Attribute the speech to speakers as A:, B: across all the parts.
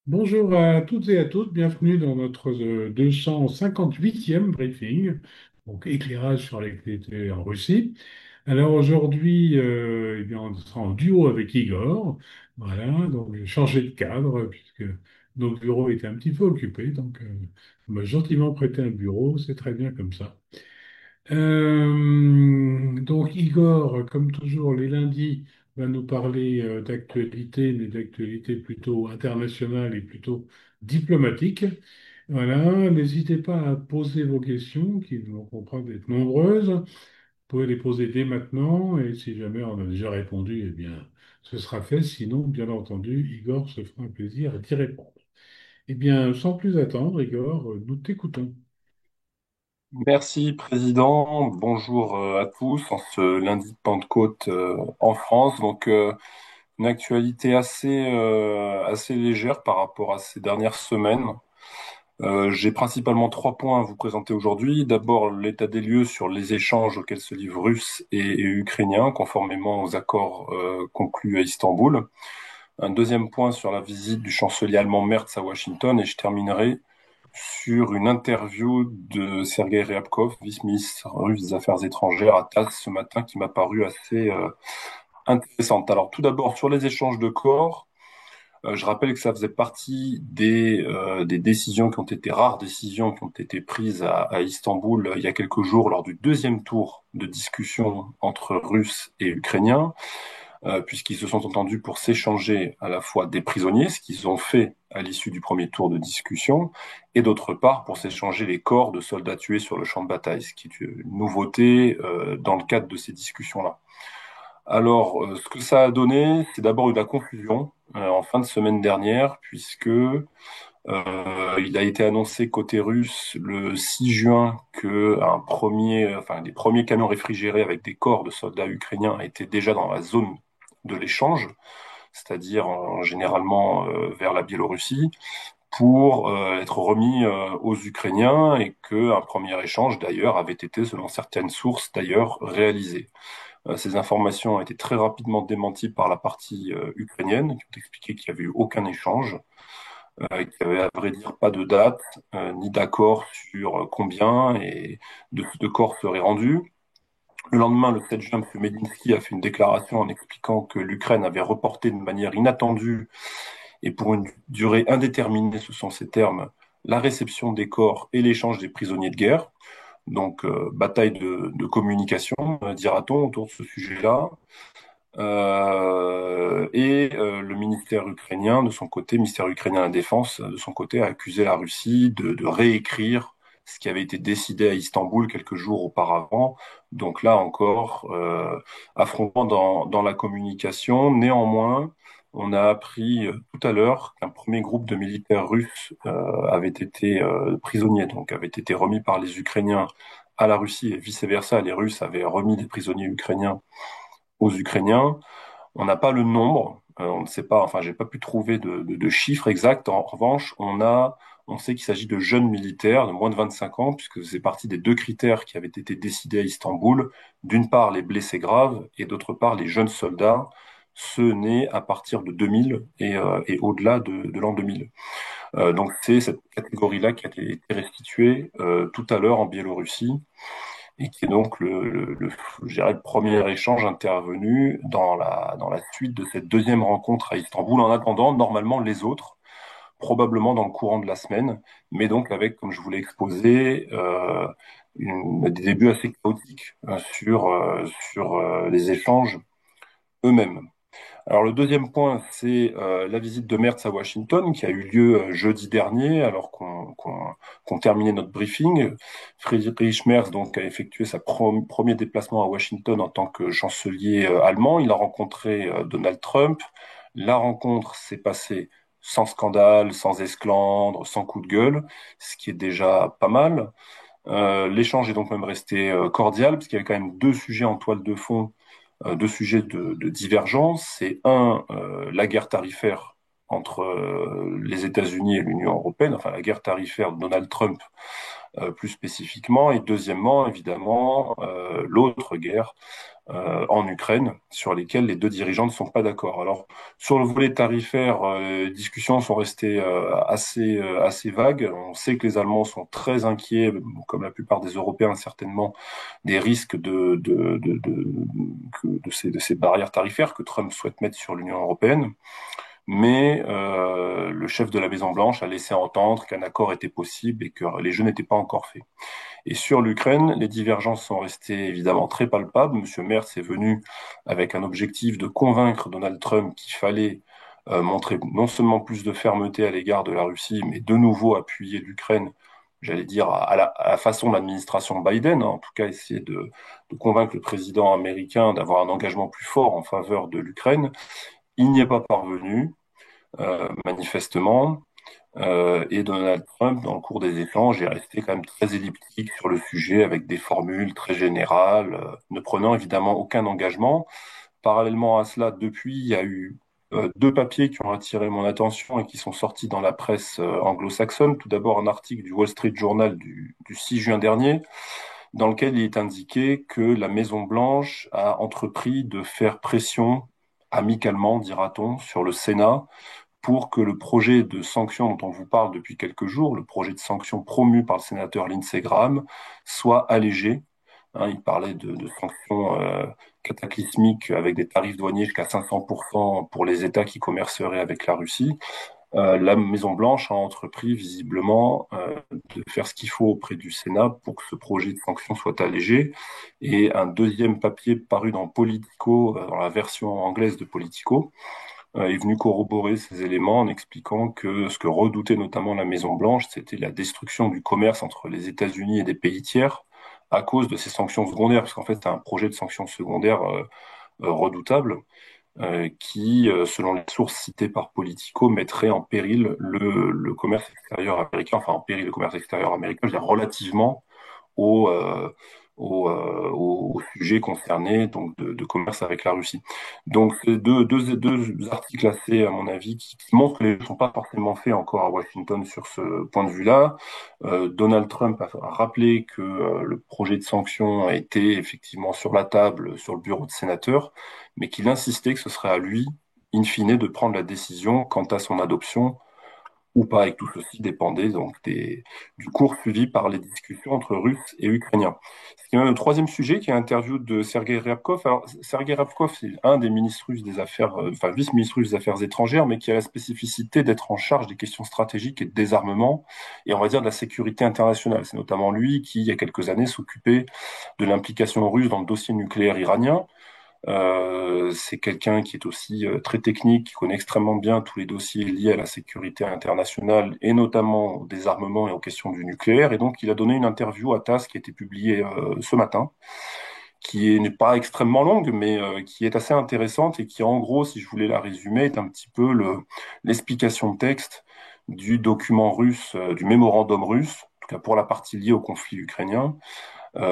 A: Bonjour à toutes et à tous, bienvenue dans notre 258e briefing, donc éclairage sur l'actualité en Russie. Alors aujourd'hui, eh bien, on sera en duo avec Igor, voilà, donc j'ai changé de cadre puisque nos bureaux étaient un petit peu occupés, donc on m'a gentiment prêté un bureau, c'est très bien comme ça. Donc Igor, comme toujours, les lundis, va nous parler d'actualité, mais d'actualité plutôt internationale et plutôt diplomatique. Voilà, n'hésitez pas à poser vos questions, qui vont comprendre être nombreuses. Vous pouvez les poser dès maintenant, et si jamais on a déjà répondu, eh bien, ce sera fait. Sinon, bien entendu, Igor se fera un plaisir d'y répondre. Eh bien, sans plus attendre, Igor, nous t'écoutons.
B: Merci, Président. Bonjour à tous en ce lundi de Pentecôte en France. Une actualité assez légère par rapport à ces dernières semaines. J'ai principalement trois points à vous présenter aujourd'hui. D'abord, l'état des lieux sur les échanges auxquels se livrent Russes et Ukrainiens, conformément aux accords conclus à Istanbul. Un deuxième point sur la visite du chancelier allemand Merz à Washington. Et je terminerai sur une interview de Sergei Ryabkov, vice-ministre russe des Affaires étrangères à TASS ce matin, qui m'a paru assez intéressante. Alors tout d'abord, sur les échanges de corps, je rappelle que ça faisait partie des décisions qui ont été, rares décisions qui ont été prises à Istanbul il y a quelques jours lors du deuxième tour de discussion entre Russes et Ukrainiens, puisqu'ils se sont entendus pour s'échanger à la fois des prisonniers, ce qu'ils ont fait à l'issue du premier tour de discussion, et d'autre part pour s'échanger les corps de soldats tués sur le champ de bataille, ce qui est une nouveauté dans le cadre de ces discussions-là. Alors, ce que ça a donné, c'est d'abord eu de la confusion en fin de semaine dernière, puisque il a été annoncé côté russe le 6 juin que des premiers camions réfrigérés avec des corps de soldats ukrainiens étaient déjà dans la zone de l'échange, c'est-à-dire généralement vers la Biélorussie, pour être remis aux Ukrainiens et qu'un premier échange d'ailleurs avait été, selon certaines sources d'ailleurs, réalisé. Ces informations ont été très rapidement démenties par la partie ukrainienne, qui ont expliqué qu'il n'y avait eu aucun échange, qu'il n'y avait à vrai dire pas de date, ni d'accord sur combien et de corps seraient rendus. Le lendemain, le 7 juin, M. Medinsky a fait une déclaration en expliquant que l'Ukraine avait reporté de manière inattendue et pour une durée indéterminée, ce sont ces termes, la réception des corps et l'échange des prisonniers de guerre. Donc, bataille de communication, dira-t-on, autour de ce sujet-là. Le ministère ukrainien, de son côté, ministère ukrainien de la Défense, de son côté, a accusé la Russie de réécrire ce qui avait été décidé à Istanbul quelques jours auparavant. Donc là encore, affrontement dans la communication. Néanmoins, on a appris tout à l'heure qu'un premier groupe de militaires russes avait été prisonniers, donc avait été remis par les Ukrainiens à la Russie et vice-versa. Les Russes avaient remis des prisonniers ukrainiens aux Ukrainiens. On n'a pas le nombre, on ne sait pas, enfin, j'ai pas pu trouver de chiffres exacts. En revanche, on sait qu'il s'agit de jeunes militaires de moins de 25 ans, puisque c'est partie des deux critères qui avaient été décidés à Istanbul. D'une part, les blessés graves, et d'autre part, les jeunes soldats, ceux nés à partir de 2000 et au-delà de l'an 2000. Donc, c'est cette catégorie-là qui a été restituée tout à l'heure en Biélorussie et qui est donc je dirais le premier échange intervenu dans la suite de cette deuxième rencontre à Istanbul, en attendant normalement les autres, probablement dans le courant de la semaine, mais donc avec, comme je vous l'ai exposé, des débuts assez chaotiques sur les échanges eux-mêmes. Alors le deuxième point, c'est la visite de Merz à Washington qui a eu lieu jeudi dernier, alors qu'on terminait notre briefing. Friedrich Merz donc a effectué premier déplacement à Washington en tant que chancelier allemand. Il a rencontré Donald Trump. La rencontre s'est passée sans scandale, sans esclandre, sans coup de gueule, ce qui est déjà pas mal. L'échange est donc même resté cordial, parce qu'il y avait quand même deux sujets en toile de fond, deux sujets de divergence. C'est la guerre tarifaire entre les États-Unis et l'Union européenne, enfin la guerre tarifaire de Donald Trump plus spécifiquement, et deuxièmement, évidemment, l'autre guerre en Ukraine, sur lesquels les deux dirigeants ne sont pas d'accord. Alors, sur le volet tarifaire, les discussions sont restées assez vagues. On sait que les Allemands sont très inquiets, comme la plupart des Européens certainement, des risques de ces barrières tarifaires que Trump souhaite mettre sur l'Union européenne. Mais le chef de la Maison-Blanche a laissé entendre qu'un accord était possible et que les jeux n'étaient pas encore faits. Et sur l'Ukraine, les divergences sont restées évidemment très palpables. Monsieur Merz est venu avec un objectif de convaincre Donald Trump qu'il fallait montrer non seulement plus de fermeté à l'égard de la Russie, mais de nouveau appuyer l'Ukraine, j'allais dire à la façon de l'administration Biden, hein, en tout cas essayer de convaincre le président américain d'avoir un engagement plus fort en faveur de l'Ukraine. Il n'y est pas parvenu, manifestement. Et Donald Trump, dans le cours des échanges, est resté quand même très elliptique sur le sujet, avec des formules très générales, ne prenant évidemment aucun engagement. Parallèlement à cela, depuis, il y a eu deux papiers qui ont attiré mon attention et qui sont sortis dans la presse anglo-saxonne. Tout d'abord, un article du Wall Street Journal du 6 juin dernier, dans lequel il est indiqué que la Maison-Blanche a entrepris de faire pression amicalement, dira-t-on, sur le Sénat pour que le projet de sanction dont on vous parle depuis quelques jours, le projet de sanction promu par le sénateur Lindsey Graham, soit allégé. Hein, il parlait de sanctions cataclysmiques avec des tarifs douaniers jusqu'à 500% pour les États qui commerceraient avec la Russie. La Maison-Blanche a entrepris visiblement de faire ce qu'il faut auprès du Sénat pour que ce projet de sanction soit allégé. Et un deuxième papier paru dans Politico, dans la version anglaise de Politico, est venu corroborer ces éléments en expliquant que ce que redoutait notamment la Maison-Blanche, c'était la destruction du commerce entre les États-Unis et des pays tiers à cause de ces sanctions secondaires, parce qu'en fait, c'est un projet de sanctions secondaires redoutable qui, selon les sources citées par Politico, mettrait en péril le commerce extérieur américain, enfin en péril le commerce extérieur américain, je veux dire relativement au, euh, au sujet concerné donc de commerce avec la Russie. Donc c'est deux articles assez, à mon avis, qui montrent que les jeux ne sont pas forcément faits encore à Washington sur ce point de vue-là. Donald Trump a rappelé que le projet de sanction était effectivement sur la table, sur le bureau de sénateurs, mais qu'il insistait que ce serait à lui, in fine, de prendre la décision quant à son adoption ou pas, et que tout ceci dépendait donc du cours suivi par les discussions entre Russes et Ukrainiens. Ce qui est le troisième sujet, qui est l'interview de Sergei Ryabkov. Alors, Sergei Ryabkov, c'est un des ministres russes des Affaires, enfin vice-ministre russe des Affaires étrangères, mais qui a la spécificité d'être en charge des questions stratégiques et de désarmement, et on va dire de la sécurité internationale. C'est notamment lui qui, il y a quelques années, s'occupait de l'implication russe dans le dossier nucléaire iranien. C'est quelqu'un qui est aussi très technique, qui connaît extrêmement bien tous les dossiers liés à la sécurité internationale et notamment au désarmement et aux questions du nucléaire. Et donc, il a donné une interview à TASS qui a été publiée ce matin, n'est pas extrêmement longue, mais qui est assez intéressante et qui, en gros, si je voulais la résumer, est un petit peu l'explication de texte du document russe, du mémorandum russe, en tout cas pour la partie liée au conflit ukrainien,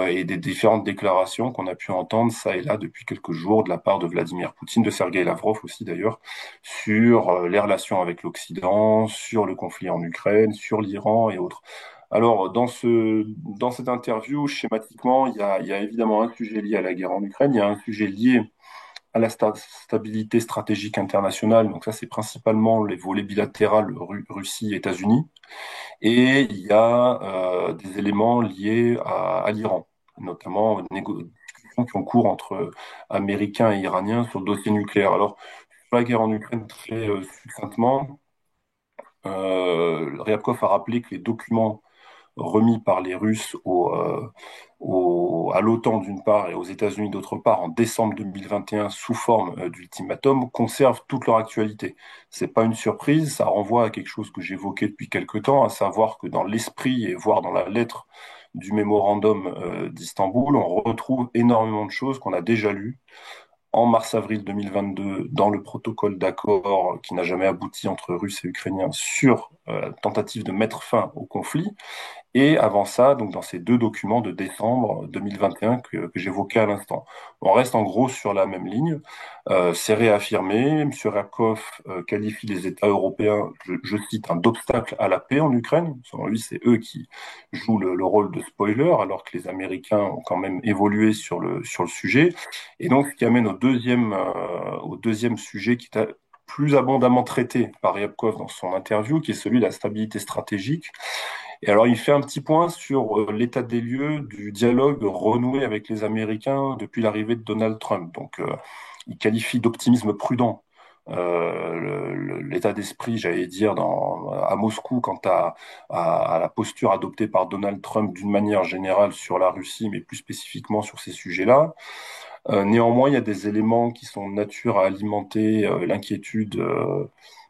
B: et des différentes déclarations qu'on a pu entendre ça et là depuis quelques jours de la part de Vladimir Poutine, de Sergei Lavrov aussi d'ailleurs, sur les relations avec l'Occident, sur le conflit en Ukraine, sur l'Iran et autres. Alors, dans cette interview, schématiquement, il y a évidemment un sujet lié à la guerre en Ukraine, il y a un sujet lié à la stabilité stratégique internationale, donc ça c'est principalement les volets bilatéraux Russie-États-Unis, et il y a des éléments liés à l'Iran, notamment des négociations qui ont cours entre Américains et Iraniens sur le dossier nucléaire. Alors, sur la guerre en Ukraine, très succinctement, Ryabkov a rappelé que les documents remis par les Russes à l'OTAN d'une part et aux États-Unis d'autre part en décembre 2021 sous forme d'ultimatum conservent toute leur actualité. C'est pas une surprise, ça renvoie à quelque chose que j'évoquais depuis quelque temps, à savoir que dans l'esprit et voire dans la lettre du mémorandum d'Istanbul, on retrouve énormément de choses qu'on a déjà lues en mars-avril 2022 dans le protocole d'accord qui n'a jamais abouti entre Russes et Ukrainiens sur la tentative de mettre fin au conflit Et avant ça, donc dans ces deux documents de décembre 2021 que j'évoquais à l'instant. On reste en gros sur la même ligne. C'est réaffirmé. M. Ryabkov qualifie les États européens, je cite, d'obstacle à la paix en Ukraine. Selon lui, c'est eux qui jouent le rôle de spoiler, alors que les Américains ont quand même évolué sur le sujet. Et donc, ce qui amène au deuxième sujet qui est plus abondamment traité par Ryabkov dans son interview, qui est celui de la stabilité stratégique. Et alors, il fait un petit point sur l'état des lieux du dialogue renoué avec les Américains depuis l'arrivée de Donald Trump. Donc, il qualifie d'optimisme prudent l'état d'esprit, j'allais dire, à Moscou quant à la posture adoptée par Donald Trump d'une manière générale sur la Russie, mais plus spécifiquement sur ces sujets-là. Néanmoins, il y a des éléments qui sont de nature à alimenter l'inquiétude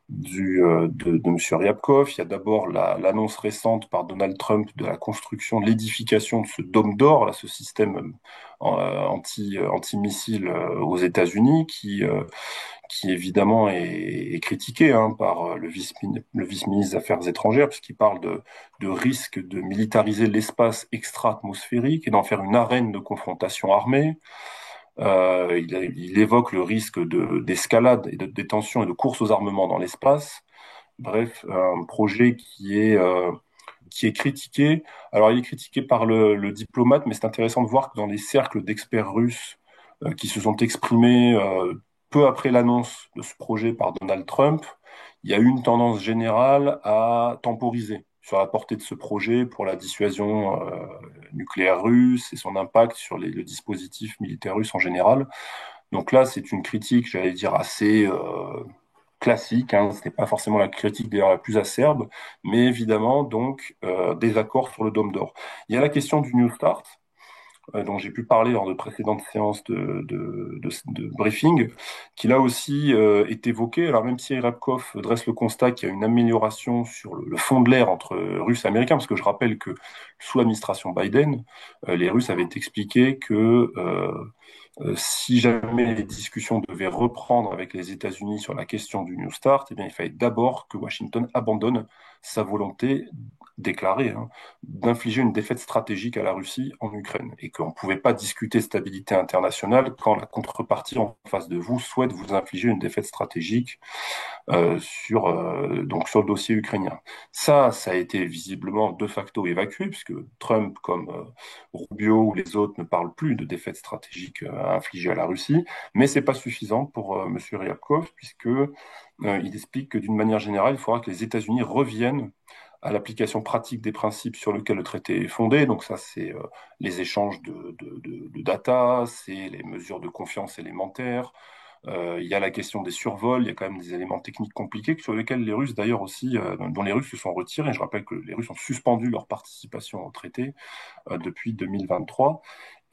B: de M. Ryabkov. Il y a d'abord l'annonce récente par Donald Trump de la construction, de l'édification de ce dôme d'or, là, ce système anti-missile aux États-Unis, qui évidemment est critiqué par le vice-ministre des Affaires étrangères, puisqu'il parle de risque de militariser l'espace extra-atmosphérique et d'en faire une arène de confrontation armée. Il évoque le risque d'escalade et de détention et de course aux armements dans l'espace. Bref, un projet qui est critiqué. Alors, il est critiqué par le diplomate, mais c'est intéressant de voir que dans les cercles d'experts russes qui se sont exprimés peu après l'annonce de ce projet par Donald Trump, il y a eu une tendance générale à temporiser sur la portée de ce projet pour la dissuasion nucléaire russe et son impact sur le dispositif militaire russe en général. Donc là, c'est une critique, j'allais dire, assez classique. Hein. Ce n'est pas forcément la critique d'ailleurs la plus acerbe, mais évidemment, donc, désaccord sur le Dôme d'Or. Il y a la question du New Start, dont j'ai pu parler lors de précédentes séances de briefing, qui là aussi est évoqué. Alors même si Ryabkov dresse le constat qu'il y a une amélioration sur le fond de l'air entre Russes et Américains, parce que je rappelle que sous l'administration Biden, les Russes avaient expliqué que si jamais les discussions devaient reprendre avec les États-Unis sur la question du New START, eh bien, il fallait d'abord que Washington abandonne sa volonté déclarée d'infliger une défaite stratégique à la Russie en Ukraine et qu'on ne pouvait pas discuter stabilité internationale quand la contrepartie en face de vous souhaite vous infliger une défaite stratégique donc sur le dossier ukrainien. Ça a été visiblement de facto évacué, puisque Trump, comme Rubio ou les autres, ne parlent plus de défaite stratégique infligée à la Russie, mais c'est pas suffisant pour M. Ryabkov, puisque il explique que d'une manière générale, il faudra que les États-Unis reviennent à l'application pratique des principes sur lesquels le traité est fondé. Donc ça, c'est les échanges de data, c'est les mesures de confiance élémentaires, il y a la question des survols, il y a quand même des éléments techniques compliqués sur lesquels les Russes d'ailleurs aussi, dont les Russes se sont retirés. Je rappelle que les Russes ont suspendu leur participation au traité depuis 2023.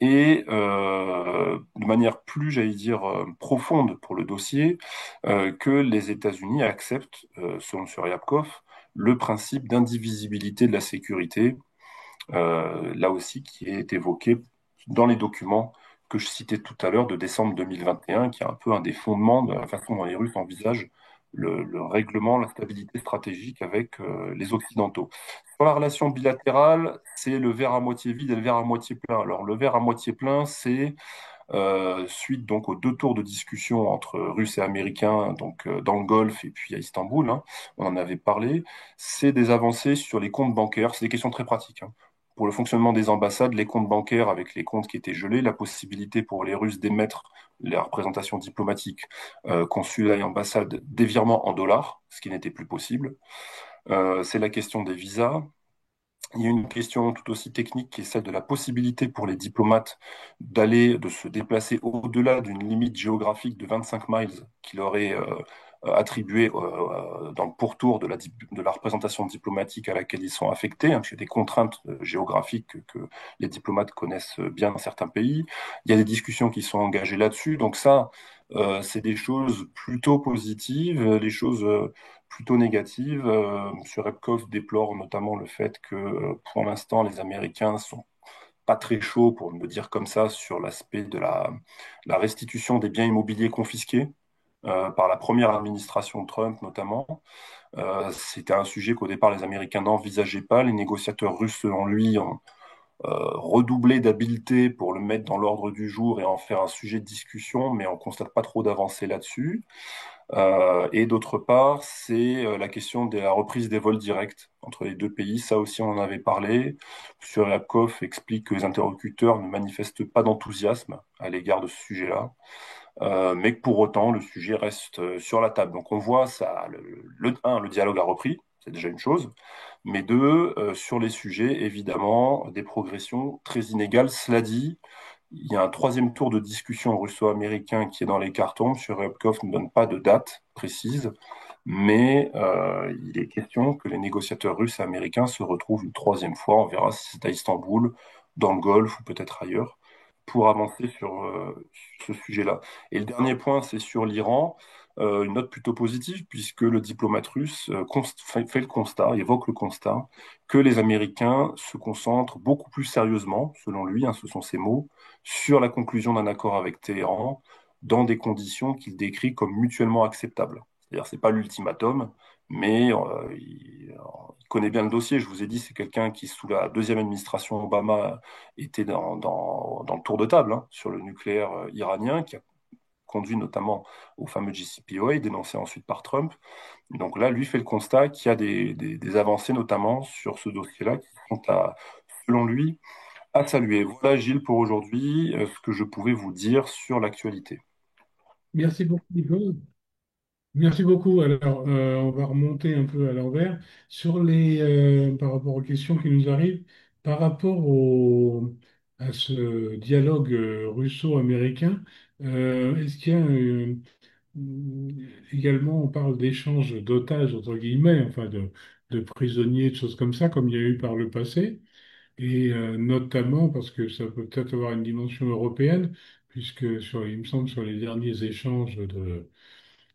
B: Et de manière plus, j'allais dire, profonde pour le dossier, que les États-Unis acceptent, selon M. Ryabkov, le principe d'indivisibilité de la sécurité, là aussi qui est évoqué dans les documents que je citais tout à l'heure de décembre 2021, qui est un peu un des fondements de la façon dont les Russes envisagent le règlement, la stabilité stratégique avec les Occidentaux. Sur la relation bilatérale, c'est le verre à moitié vide et le verre à moitié plein. Alors le verre à moitié plein, c'est suite donc aux deux tours de discussion entre Russes et Américains, donc dans le Golfe et puis à Istanbul, hein, on en avait parlé, c'est des avancées sur les comptes bancaires, c'est des questions très pratiques. Hein. Pour le fonctionnement des ambassades, les comptes bancaires avec les comptes qui étaient gelés, la possibilité pour les Russes d'émettre les représentations diplomatiques, consulats et ambassades, des virements en dollars, ce qui n'était plus possible. C'est la question des visas. Il y a une question tout aussi technique qui est celle de la possibilité pour les diplomates de se déplacer au-delà d'une limite géographique de 25 miles qu'il aurait attribuée dans le pourtour de la représentation diplomatique à laquelle ils sont affectés, hein, parce qu'il y a des contraintes géographiques que les diplomates connaissent bien dans certains pays. Il y a des discussions qui sont engagées là-dessus. Donc ça, c'est des choses plutôt positives, des choses plutôt négative. M. Repkov déplore notamment le fait que, pour l'instant, les Américains sont pas très chauds, pour me dire comme ça, sur l'aspect de la restitution des biens immobiliers confisqués par la première administration de Trump, notamment. C'était un sujet qu'au départ les Américains n'envisageaient pas. Les négociateurs russes, selon lui, ont redoublé d'habileté pour le mettre dans l'ordre du jour et en faire un sujet de discussion, mais on constate pas trop d'avancée là-dessus. Et d'autre part, c'est la question de la reprise des vols directs entre les deux pays. Ça aussi, on en avait parlé. M. Ryabkov explique que les interlocuteurs ne manifestent pas d'enthousiasme à l'égard de ce sujet-là, mais que pour autant, le sujet reste sur la table. Donc on voit ça, le dialogue a repris, c'est déjà une chose, mais deux, sur les sujets, évidemment, des progressions très inégales. Cela dit, il y a un troisième tour de discussion russo-américain qui est dans les cartons. M. Ryabkov ne donne pas de date précise, mais il est question que les négociateurs russes et américains se retrouvent une troisième fois. On verra si c'est à Istanbul, dans le Golfe ou peut-être ailleurs, pour avancer sur ce sujet-là. Et le dernier point, c'est sur l'Iran. Une note plutôt positive, puisque le diplomate russe fait le constat, évoque le constat, que les Américains se concentrent beaucoup plus sérieusement, selon lui, hein, ce sont ses mots, sur la conclusion d'un accord avec Téhéran, dans des conditions qu'il décrit comme mutuellement acceptables. C'est-à-dire, c'est pas l'ultimatum, mais il connaît bien le dossier. Je vous ai dit, c'est quelqu'un qui, sous la deuxième administration Obama, était dans le tour de table hein, sur le nucléaire iranien, qui a conduit notamment au fameux JCPOA, dénoncé ensuite par Trump. Donc là, lui fait le constat qu'il y a des avancées, notamment sur ce dossier-là, qui sont, selon lui, à saluer. Voilà, Gilles, pour aujourd'hui, ce que je pouvais vous dire sur l'actualité.
A: Merci beaucoup, Nico. Merci beaucoup. Alors, on va remonter un peu à l'envers sur par rapport aux questions qui nous arrivent, par rapport à ce dialogue russo-américain. Est-ce qu'il y a également, on parle d'échange d'otages, entre guillemets, enfin de prisonniers, de choses comme ça, comme il y a eu par le passé, et notamment parce que ça peut peut-être avoir une dimension européenne, puisque il me semble sur les derniers échanges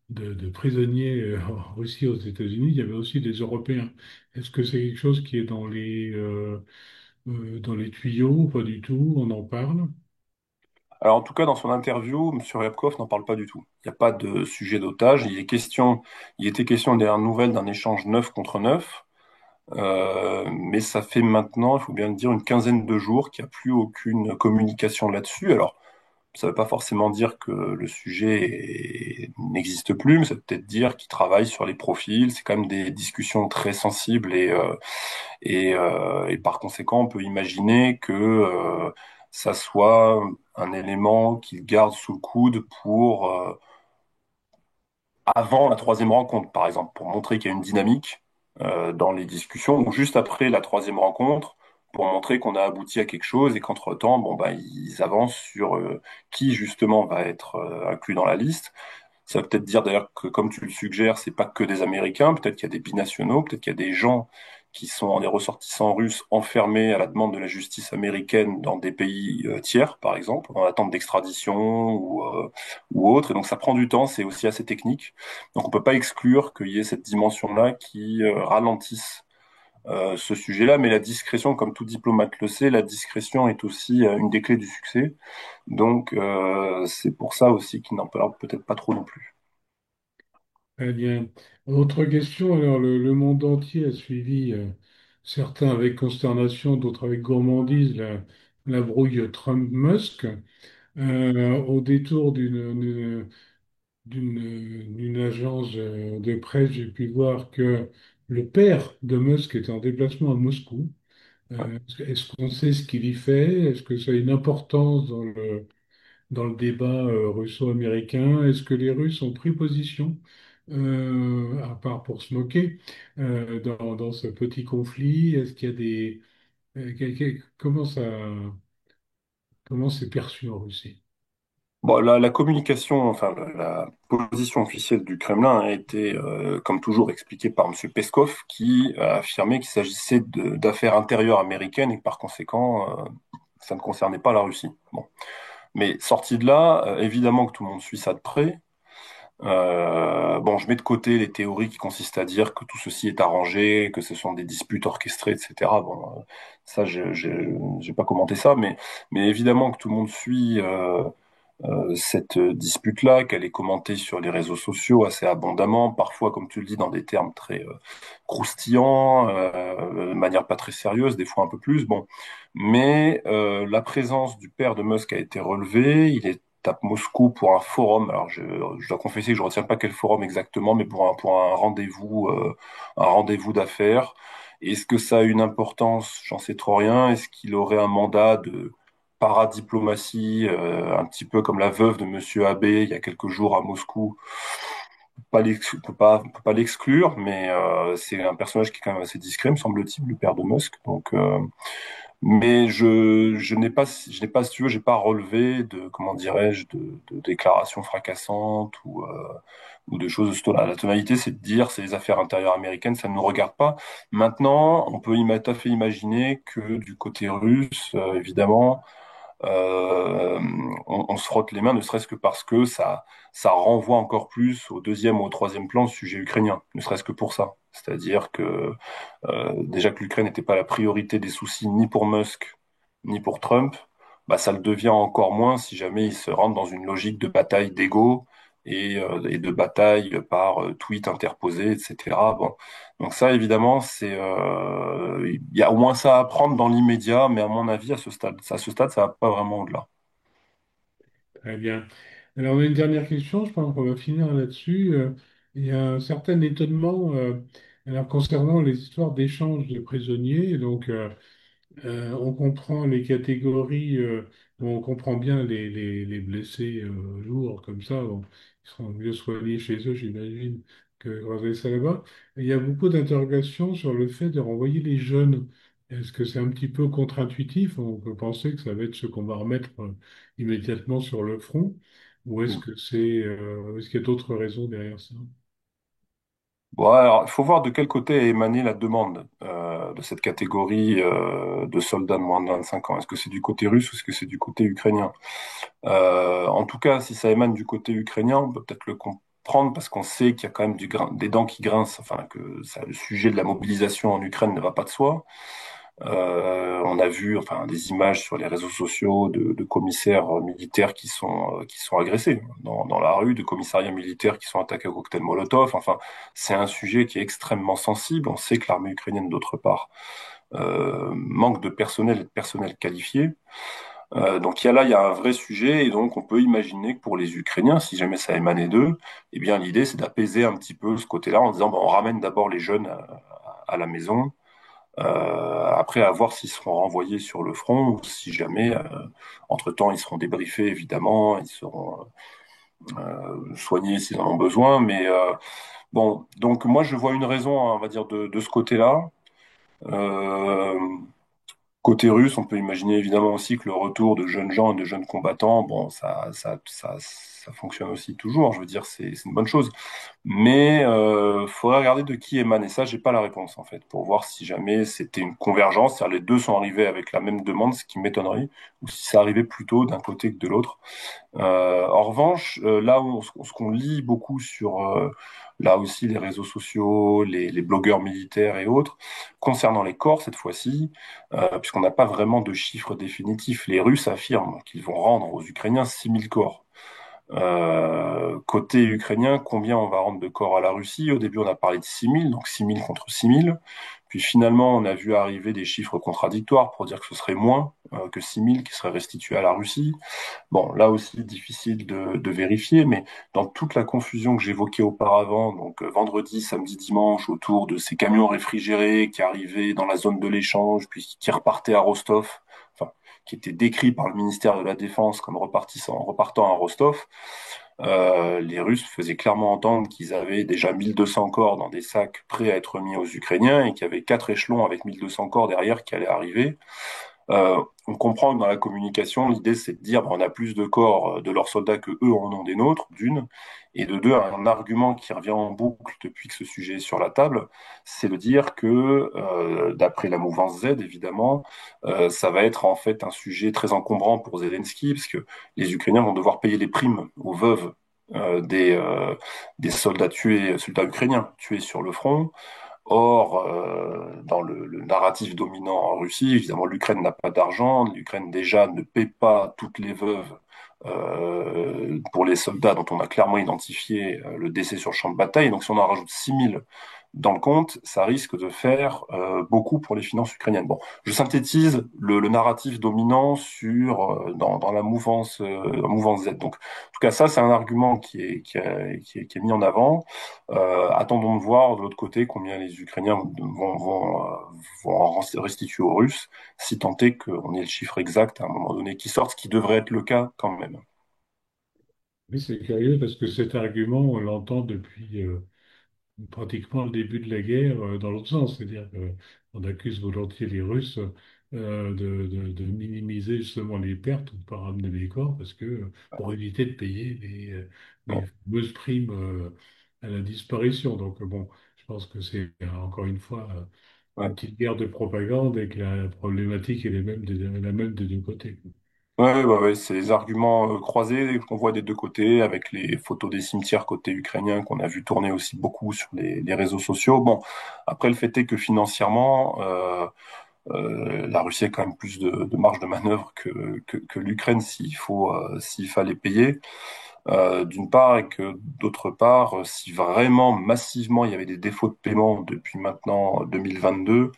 A: de prisonniers en Russie aux États-Unis, il y avait aussi des Européens. Est-ce que c'est quelque chose qui est dans les tuyaux ou pas du tout? On en parle?
B: Alors, en tout cas, dans son interview, M. Ryabkov n'en parle pas du tout. Il n'y a pas de sujet d'otage. Il était question derrière nouvelle d'un échange 9 contre 9. Mais ça fait maintenant, il faut bien le dire, une quinzaine de jours qu'il n'y a plus aucune communication là-dessus. Alors, ça ne veut pas forcément dire que le n'existe plus, mais ça veut peut-être dire qu'il travaille sur les profils. C'est quand même des discussions très sensibles et par conséquent, on peut imaginer que ça soit un élément qu'il garde sous le coude pour avant la troisième rencontre, par exemple, pour montrer qu'il y a une dynamique dans les discussions, ou juste après la troisième rencontre, pour montrer qu'on a abouti à quelque chose et qu'entre-temps, bon, bah, ils avancent sur qui justement va être inclus dans la liste. Ça veut peut-être dire d'ailleurs que, comme tu le suggères, c'est pas que des Américains, peut-être qu'il y a des binationaux, peut-être qu'il y a des gens qui sont des ressortissants russes enfermés à la demande de la justice américaine dans des pays tiers, par exemple, en attente d'extradition ou autre. Et donc ça prend du temps, c'est aussi assez technique. Donc on peut pas exclure qu'il y ait cette dimension-là qui ralentisse ce sujet-là, mais la discrétion, comme tout diplomate le sait, la discrétion est aussi une des clés du succès. Donc c'est pour ça aussi qu'il n'en parle peut-être pas trop non plus.
A: Très bien. Autre question, alors le monde entier a suivi, certains avec consternation, d'autres avec gourmandise, la brouille Trump-Musk. Au détour d'une agence de presse, j'ai pu voir que le père de Musk était en déplacement à Moscou. Est-ce qu'on sait ce qu'il y fait? Est-ce que ça a une importance dans le débat russo-américain? Est-ce que les Russes ont pris position, à part pour se moquer, dans ce petit conflit? Est-ce qu'il y a comment c'est perçu en Russie?
B: Bon, la communication, enfin la position officielle du Kremlin a été, comme toujours, expliquée par M. Peskov, qui a affirmé qu'il s'agissait d'affaires intérieures américaines et que par conséquent, ça ne concernait pas la Russie. Bon. Mais sorti de là, évidemment que tout le monde suit ça de près. Bon, je mets de côté les théories qui consistent à dire que tout ceci est arrangé, que ce sont des disputes orchestrées, etc. Bon, ça, j'ai pas commenté ça, mais évidemment que tout le monde suit. cette dispute-là, qu'elle est commentée sur les réseaux sociaux assez abondamment, parfois, comme tu le dis, dans des termes très croustillants, de manière pas très sérieuse, des fois un peu plus. Bon, mais la présence du père de Musk a été relevée. Il est à Moscou pour un forum. Alors, je dois confesser que je retiens pas quel forum exactement, mais pour un rendez-vous d'affaires. Est-ce que ça a une importance? J'en sais trop rien. Est-ce qu'il aurait un mandat de paradiplomatie, un petit peu comme la veuve de Monsieur Abe il y a quelques jours à Moscou? On peut pas l'exclure, mais c'est un personnage qui est quand même assez discret, me semble-t-il, le père de Musk. Donc, mais je n'ai pas, si tu veux, j'ai pas relevé de, comment dirais-je, de déclarations fracassantes ou de choses de ce ton-là. La tonalité, c'est de dire, c'est les affaires intérieures américaines, ça ne nous regarde pas. Maintenant, on peut tout à fait imaginer que du côté russe, évidemment, euh, on se frotte les mains, ne serait-ce que parce que ça renvoie encore plus au deuxième ou au troisième plan le sujet ukrainien, ne serait-ce que pour ça. C'est-à-dire que déjà que l'Ukraine n'était pas la priorité des soucis ni pour Musk ni pour Trump, bah ça le devient encore moins si jamais il se rentre dans une logique de bataille d'ego et de bataille par tweet interposé, etc. Bon, donc ça évidemment il y a au moins ça à apprendre dans l'immédiat, mais à mon avis à ce stade ça va pas vraiment au-delà.
A: Très bien. Alors, on a une dernière question, je pense qu'on va finir là-dessus. Il y a un certain étonnement alors, concernant les histoires d'échange de prisonniers. Donc, on comprend les catégories, bon, on comprend bien les blessés lourds comme ça. Bon, ils seront mieux soignés chez eux, j'imagine, que quand on est ça là-bas. Et il y a beaucoup d'interrogations sur le fait de renvoyer les jeunes. Est-ce que c'est un petit peu contre-intuitif? On peut penser que ça va être ce qu'on va remettre immédiatement sur le front. Ou est-ce qu'il y a d'autres raisons derrière ça?
B: Bon, alors, il faut voir de quel côté est émanée la demande de cette catégorie de soldats de moins de 25 ans. Est-ce que c'est du côté russe ou est-ce que c'est du côté ukrainien? En tout cas, si ça émane du côté ukrainien, on peut peut-être le comprendre parce qu'on sait qu'il y a quand même des dents qui grincent, enfin que le sujet de la mobilisation en Ukraine ne va pas de soi. On a vu enfin des images sur les réseaux sociaux de commissaires militaires qui sont agressés dans la rue, de commissariats militaires qui sont attaqués au cocktail Molotov. Enfin, c'est un sujet qui est extrêmement sensible. On sait que l'armée ukrainienne, d'autre part, manque de personnel et de personnel qualifié. Donc il y a un vrai sujet et donc on peut imaginer que pour les Ukrainiens, si jamais ça émanait d'eux, eh bien l'idée c'est d'apaiser un petit peu ce côté-là en disant bon, on ramène d'abord les jeunes à la maison, après à voir s'ils seront renvoyés sur le front ou si jamais, entre-temps, ils seront débriefés évidemment, ils seront soignés s'ils en ont besoin, mais bon, donc moi je vois une raison, hein, on va dire, de ce côté-là. Euh, Côté russe, on peut imaginer évidemment aussi que le retour de jeunes gens et de jeunes combattants, bon, ça fonctionne aussi toujours. Je veux dire, c'est une bonne chose. Mais faudrait regarder de qui émane. Et ça, j'ai pas la réponse en fait, pour voir si jamais c'était une convergence, c'est-à-dire les deux sont arrivés avec la même demande, ce qui m'étonnerait, ou si ça arrivait plutôt d'un côté que de l'autre. En revanche, là où ce qu'on lit beaucoup sur là aussi les réseaux sociaux, les blogueurs militaires et autres, concernant les corps cette fois-ci, puisqu'on n'a pas vraiment de chiffres définitifs, les Russes affirment qu'ils vont rendre aux Ukrainiens 6000 corps. Côté ukrainien, combien on va rendre de corps à la Russie? Au début, on a parlé de 6000, donc 6000 contre 6000. Puis finalement, on a vu arriver des chiffres contradictoires pour dire que ce serait moins que 6000 qui seraient restitués à la Russie. Bon, là aussi, difficile de vérifier, mais dans toute la confusion que j'évoquais auparavant, donc vendredi, samedi, dimanche, autour de ces camions réfrigérés qui arrivaient dans la zone de l'échange, puis qui repartaient à Rostov, enfin, qui étaient décrits par le ministère de la Défense comme repartant à Rostov, les Russes faisaient clairement entendre qu'ils avaient déjà 1200 corps dans des sacs prêts à être mis aux Ukrainiens et qu'il y avait 4 échelons avec 1200 corps derrière qui allaient arriver. On comprend que dans la communication, l'idée c'est de dire ben, on a plus de corps de leurs soldats que eux en ont des nôtres, d'une, et de deux, un argument qui revient en boucle depuis que ce sujet est sur la table, c'est de dire que, d'après la mouvance Z évidemment, ça va être en fait un sujet très encombrant pour Zelensky, parce que les Ukrainiens vont devoir payer les primes aux veuves des soldats ukrainiens tués sur le front Or, dans le narratif dominant en Russie, évidemment, l'Ukraine n'a pas d'argent, l'Ukraine déjà ne paie pas toutes les veuves pour les soldats dont on a clairement identifié le décès sur le champ de bataille. Donc si on en rajoute 6 000 dans le compte, ça risque de faire beaucoup pour les finances ukrainiennes. Bon, je synthétise le narratif dominant dans la mouvance Z. Donc, en tout cas, ça, c'est un argument qui est mis en avant. Attendons de voir de l'autre côté combien les Ukrainiens vont en restituer aux Russes, si tant est qu'on ait le chiffre exact à un moment donné qui sorte, ce qui devrait être le cas quand même.
A: Oui, c'est curieux parce que cet argument, on l'entend depuis pratiquement le début de la guerre dans l'autre sens. C'est-à-dire qu'on accuse volontiers les Russes de minimiser justement les pertes ou de ne pas ramener les corps parce que pour éviter de payer les
B: Ouais,
A: fameuses primes à la disparition. Donc bon, je pense que c'est encore une fois
B: ouais.
A: une petite guerre de propagande et que la problématique est la même des deux côtés.
B: Ouais, c'est les arguments croisés qu'on voit des deux côtés, avec les photos des cimetières côté ukrainien qu'on a vu tourner aussi beaucoup sur les réseaux sociaux. Bon, après le fait est que financièrement, la Russie a quand même plus de marge de manœuvre que l'Ukraine s'il fallait payer. D'une part, et que d'autre part, si vraiment massivement il y avait des défauts de paiement depuis maintenant 2022,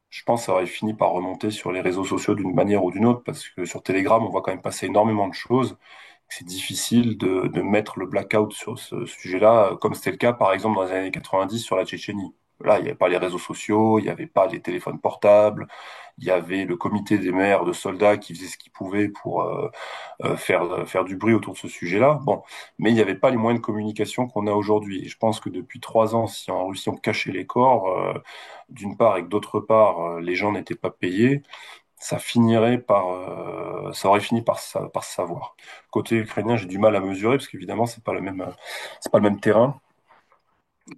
B: je pense que ça aurait fini par remonter sur les réseaux sociaux d'une manière ou d'une autre, parce que sur Telegram, on voit quand même passer énormément de choses. C'est difficile de mettre le blackout sur ce sujet-là, comme c'était le cas par exemple dans les années 90 sur la Tchétchénie. Là, il n'y avait pas les réseaux sociaux, il n'y avait pas les téléphones portables, il y avait le comité des maires de soldats qui faisait ce qu'il pouvait pour faire du bruit autour de ce sujet-là. Bon, mais il n'y avait pas les moyens de communication qu'on a aujourd'hui. Et je pense que depuis 3 ans, si en Russie on cachait les corps, d'une part et que d'autre part les gens n'étaient pas payés, ça aurait fini par se savoir. Côté ukrainien, j'ai du mal à mesurer parce qu'évidemment c'est pas le même terrain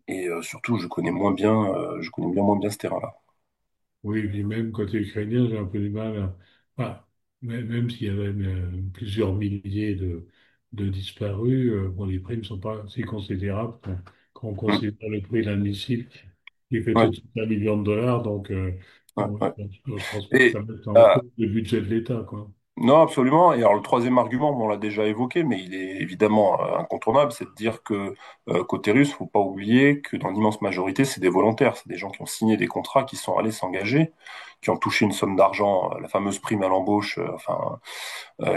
B: et surtout je connais bien moins bien ce terrain-là.
A: Oui, et puis même côté ukrainien, j'ai un peu du mal à... Enfin, même s'il y avait plusieurs milliers de disparus, bon, les primes ne sont pas si considérables quand on
B: Mm.
A: considère le prix d'un missile qui fait tout
B: Ouais,
A: de suite 1 million de dollars. Donc,
B: ouais,
A: bon,
B: ouais.
A: je pense pas que
B: Et
A: ça mette en
B: euh,
A: cause le budget de l'État, quoi.
B: non, absolument. Et alors le troisième argument, bon, on l'a déjà évoqué, mais il est évidemment incontournable, c'est de dire que côté russe, faut pas oublier que dans l'immense majorité, c'est des volontaires, c'est des gens qui ont signé des contrats, qui sont allés s'engager, qui ont touché une somme d'argent, la fameuse prime à l'embauche,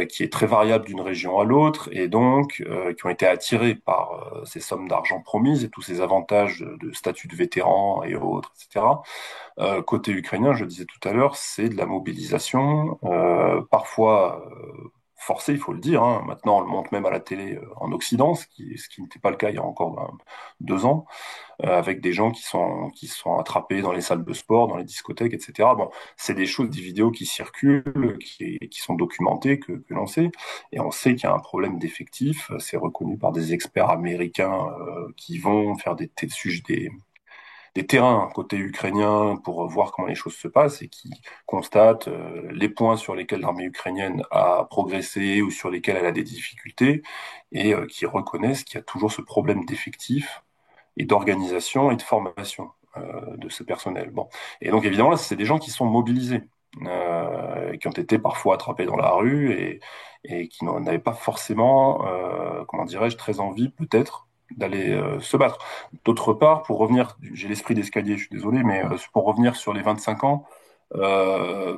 B: qui est très variable d'une région à l'autre, et donc qui ont été attirés par ces sommes d'argent promises et tous ces avantages de statut de vétéran et autres, etc. Côté ukrainien, je disais tout à l'heure, c'est de la mobilisation, parfois forcée, il faut le dire, hein. Maintenant, on le montre même à la télé en Occident, ce qui n'était pas le cas il y a encore 2 ans, avec des gens qui sont attrapés dans les salles de sport, dans les discothèques, etc. Bon, c'est des choses, des vidéos qui circulent, qui sont documentées, que l'on sait, et on sait qu'il y a un problème d'effectifs. C'est reconnu par des experts américains qui vont faire des terrains côté ukrainien pour voir comment les choses se passent et qui constatent les points sur lesquels l'armée ukrainienne a progressé ou sur lesquels elle a des difficultés et qui reconnaissent qu'il y a toujours ce problème d'effectifs et d'organisation et de formation de ce personnel. Bon. Et donc évidemment, là, c'est des gens qui sont mobilisés, qui ont été parfois attrapés dans la rue et qui n'avaient pas forcément, comment dirais-je, très envie peut-être d'aller se battre. D'autre part, pour revenir, j'ai l'esprit d'escalier, je suis désolé, mais pour revenir sur les 25 ans,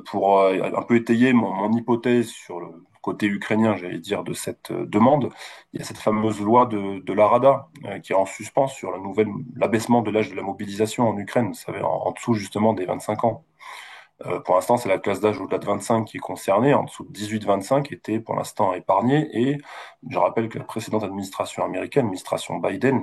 B: pour un peu étayer mon hypothèse sur le côté ukrainien, j'allais dire, de cette demande, il y a cette fameuse loi de la Rada qui est en suspens sur l'abaissement de l'âge de la mobilisation en Ukraine, vous savez, en dessous justement des 25 ans. Pour l'instant, c'est la classe d'âge au-delà de 25 qui est concernée. En dessous de 18-25 était pour l'instant épargnée. Et je rappelle que la précédente administration américaine, l'administration Biden,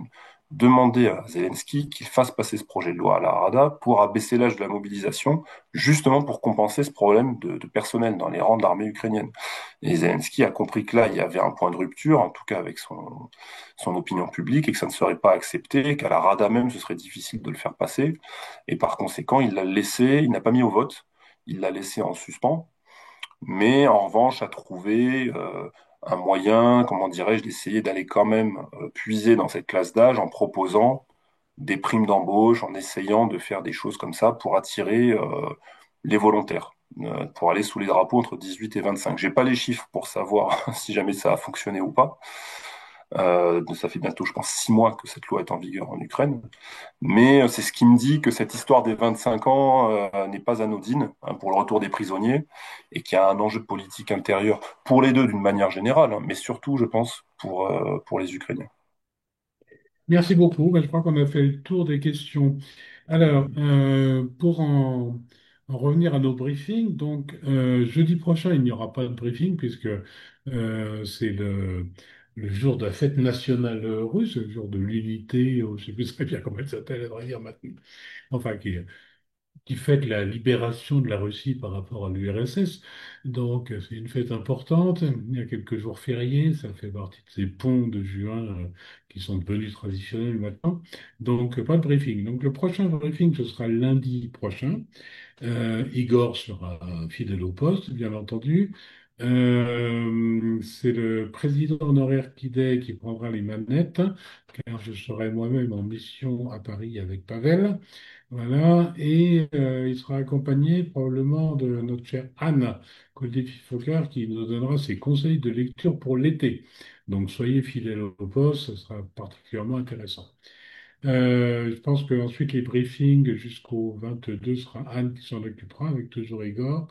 B: demandait à Zelensky qu'il fasse passer ce projet de loi à la Rada pour abaisser l'âge de la mobilisation, justement pour compenser ce problème de personnel dans les rangs de l'armée ukrainienne. Et Zelensky a compris que là, il y avait un point de rupture, en tout cas avec son opinion publique, et que ça ne serait pas accepté, qu'à la Rada même, ce serait difficile de le faire passer. Et par conséquent, il l'a laissé, il n'a pas mis au vote, il l'a laissé en suspens, mais en revanche a trouvé un moyen, comment dirais-je, d'essayer d'aller quand même puiser dans cette classe d'âge en proposant des primes d'embauche, en essayant de faire des choses comme ça pour attirer les volontaires, pour aller sous les drapeaux entre 18 et 25. J'ai pas les chiffres pour savoir si jamais ça a fonctionné ou pas. Ça fait bientôt, je pense, 6 mois que cette loi est en vigueur en Ukraine. Mais c'est ce qui me dit que cette histoire des 25 ans n'est pas anodine, hein, pour le retour des prisonniers et qu'il y a un enjeu politique intérieur pour les deux d'une manière générale, hein, mais surtout, je pense, pour les Ukrainiens.
A: Merci beaucoup. Ben, je crois qu'on a fait le tour des questions. Alors, pour en revenir à nos briefings, donc jeudi prochain, il n'y aura pas de briefing puisque c'est le jour de la fête nationale russe, le jour de l'unité, je ne sais plus très bien comment elle s'appelle, à vrai dire maintenant. Enfin, qui fête la libération de la Russie par rapport à l'URSS. Donc, c'est une fête importante. Il y a quelques jours fériés. Ça fait partie de ces ponts de juin qui sont devenus traditionnels maintenant. Donc, pas de briefing. Donc, le prochain briefing, ce sera lundi prochain. Igor sera fidèle au poste, bien entendu. C'est le président honoraire Kidé qui prendra les manettes, car je serai moi-même en mission à Paris avec Pavel. Voilà, et il sera accompagné probablement de notre chère Anne Coldefi-Focard qui nous donnera ses conseils de lecture pour l'été. Donc soyez fidèles au poste, ce sera particulièrement intéressant. Je pense qu'ensuite les briefings jusqu'au 22 sera Anne qui s'en occupera avec toujours Igor.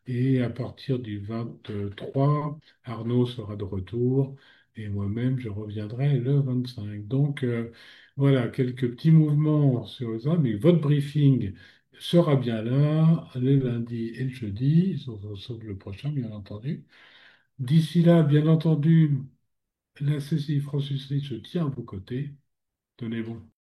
A: Et à partir du 23, Arnaud sera de retour et moi-même je reviendrai le 25. Donc voilà, quelques petits mouvements sur ça, mais votre briefing sera bien là le lundi et le jeudi, sauf le prochain bien entendu. D'ici là, bien entendu, la CCI Francis se tient à vos côtés. Tenez bon.